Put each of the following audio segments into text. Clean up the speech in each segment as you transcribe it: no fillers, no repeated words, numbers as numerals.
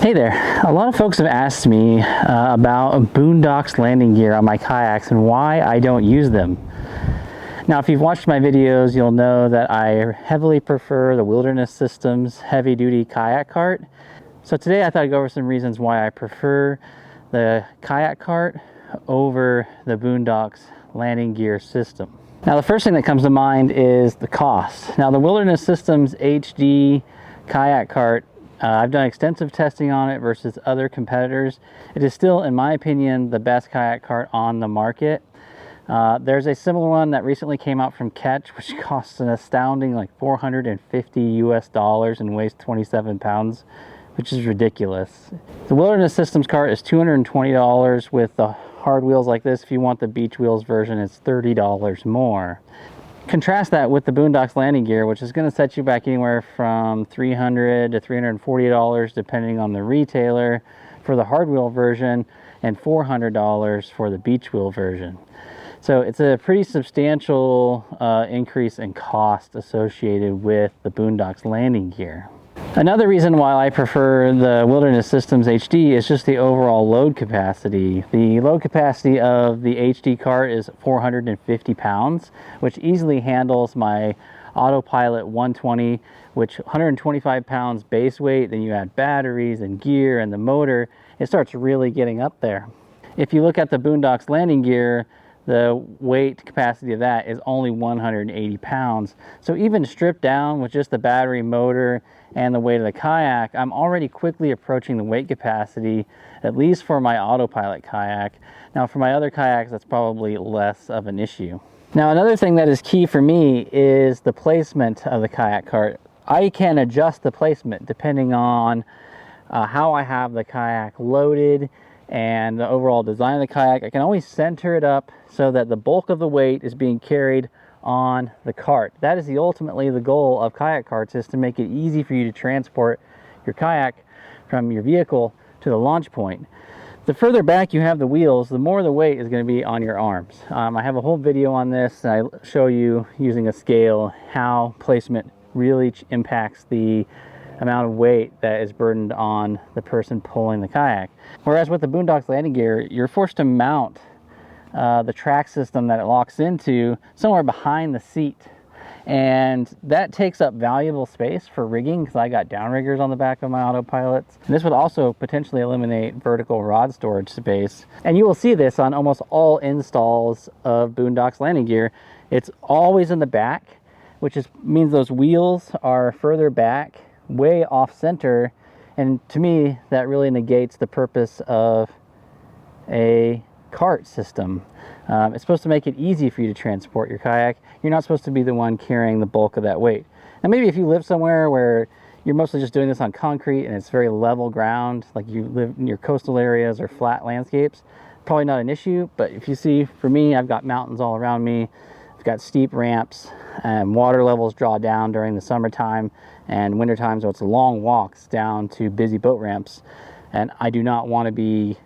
Hey there, a lot of folks have asked me about Boonedox Landing Gear on my kayaks and why I don't use them. Now, if you've watched my videos, you'll know that I heavily prefer the Wilderness Systems heavy-duty kayak cart. So today I thought I'd go over some reasons why I prefer the kayak cart over the Boonedox Landing Gear system. Now, the first thing that comes to mind is the cost. Now, the Wilderness Systems HD kayak cart, I've done extensive testing on it versus other competitors. It is still, in my opinion, the best kayak cart on the market. There's a similar one that recently came out from Kayak, which costs an astounding like $450 US and weighs 27 pounds, which is ridiculous. The Wilderness Systems cart is $220 with the hard wheels like this. If you want the beach wheels version, it's $30 more. Contrast that with the Boonedox Landing Gear, which is going to set you back anywhere from $300 to $340 depending on the retailer for the hard wheel version and $400 for the beach wheel version. So it's a pretty substantial increase in cost associated with the Boonedox Landing Gear. Another reason why I prefer the Wilderness Systems HD is just the overall load capacity. The load capacity of the HD cart is 450 pounds, which easily handles my Autopilot 120, which 125 pounds base weight, then you add batteries and gear and the motor, it starts really getting up there. If you look at the Boonedox Landing Gear, the weight capacity of that is only 180 pounds. So even stripped down with just the battery, motor, and the weight of the kayak, I'm already quickly approaching the weight capacity, at least for my Autopilot kayak. Now for my other kayaks, that's probably less of an issue. Now another thing that is key for me is the placement of the kayak cart. I can adjust the placement depending on how I have the kayak loaded and the overall design of the kayak. I can always center it up so that the bulk of the weight is being carried on the cart. That is ultimately the goal of kayak carts, is to make it easy for you to transport your kayak from your vehicle to the launch point. The further back you have the wheels, the more the weight is going to be on your arms. I have a whole video on this, and I show you using a scale how placement really impacts the amount of weight that is burdened on the person pulling the kayak. Whereas with the Boonedox Landing Gear, you're forced to mount the track system that it locks into somewhere behind the seat, and that takes up valuable space for rigging because I got downriggers on the back of my Autopilots. And this would also potentially eliminate vertical rod storage space, and you will see this on almost all installs of Boonedox Landing Gear. It's always in the back, which means those wheels are further back, way off center, and to me that really negates the purpose of a cart system. It's supposed to make it easy for you to transport your kayak. You're not supposed to be the one carrying the bulk of that weight. Now maybe if you live somewhere where you're mostly just doing this on concrete and it's very level ground, like you live in your coastal areas or flat landscapes, probably not an issue. But if you see, for me, I've got mountains all around me, I've got steep ramps, and water levels draw down during the summertime and winter time, so it's long walks down to busy boat ramps, and I do not want to be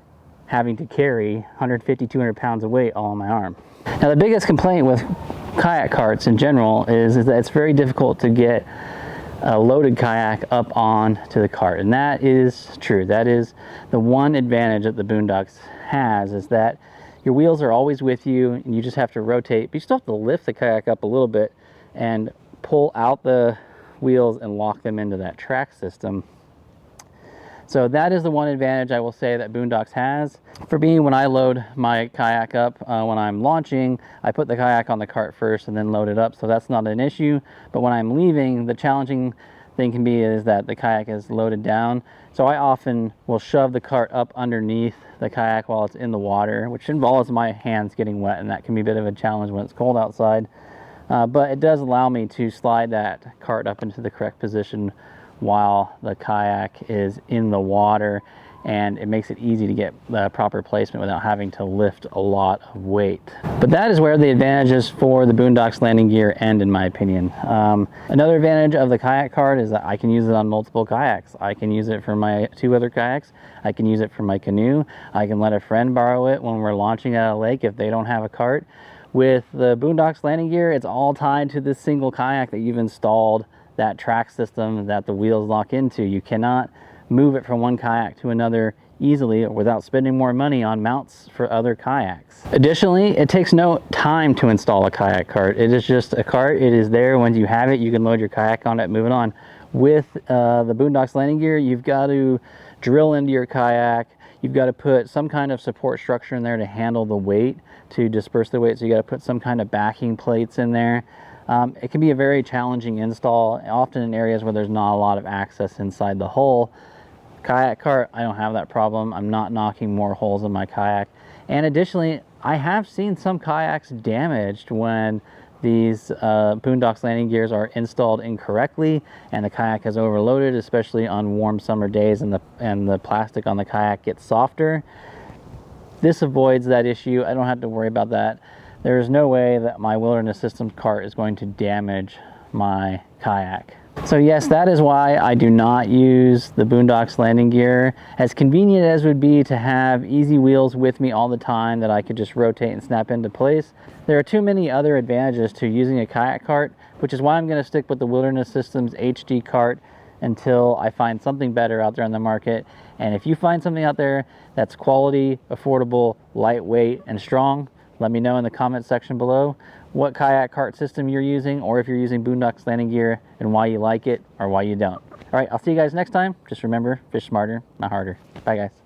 having to carry 150, 200 pounds of weight all on my arm. Now the biggest complaint with kayak carts in general is that it's very difficult to get a loaded kayak up on to the cart, and that is true. That is the one advantage that the Boonedox has, is that your wheels are always with you and you just have to rotate, but you still have to lift the kayak up a little bit and pull out the wheels and lock them into that track system. So that is the one advantage I will say that Boonedox has. For me, when I load my kayak up, when I'm launching, I put the kayak on the cart first and then load it up, so that's not an issue. But when I'm leaving, the challenging thing can be is that the kayak is loaded down. So I often will shove the cart up underneath the kayak while it's in the water, which involves my hands getting wet, and that can be a bit of a challenge when it's cold outside. But it does allow me to slide that cart up into the correct position while the kayak is in the water, and it makes it easy to get the proper placement without having to lift a lot of weight. But that is where the advantages for the Boonedox Landing Gear end, in my opinion. Another advantage of the kayak cart is that I can use it on multiple kayaks. I can use it for my 2 other kayaks, I can use it for my canoe, I can let a friend borrow it when we're launching at a lake if they don't have a cart. With the Boonedox Landing Gear, it's all tied to this single kayak that you've installed that track system that the wheels lock into. You cannot move it from one kayak to another easily without spending more money on mounts for other kayaks. Additionally, it takes no time to install a kayak cart. It is just a cart. It is there. Once you have it, you can load your kayak on it, move it on. With the Boonedox Landing Gear, you've got to drill into your kayak. You've got to put some kind of support structure in there to handle the weight, to disperse the weight. So you got to put some kind of backing plates in there. It can be a very challenging install, often in areas where there's not a lot of access inside the hull. Kayak cart, I don't have that problem. I'm not knocking more holes in my kayak. And additionally, I have seen some kayaks damaged when these Boonedox landing gears are installed incorrectly and the kayak is overloaded, especially on warm summer days, and the plastic on the kayak gets softer. This avoids that issue. I don't have to worry about that. There is no way that my Wilderness Systems cart is going to damage my kayak. So yes, that is why I do not use the Boonedox Landing Gear. As convenient as it would be to have easy wheels with me all the time that I could just rotate and snap into place, there are too many other advantages to using a kayak cart, which is why I'm going to stick with the Wilderness Systems HD cart until I find something better out there on the market. And if you find something out there that's quality, affordable, lightweight, and strong, let me know in the comment section below what kayak cart system you're using, or if you're using Boonedox Landing Gear and why you like it or why you don't. All right, I'll see you guys next time. Just remember, fish smarter, not harder. Bye guys.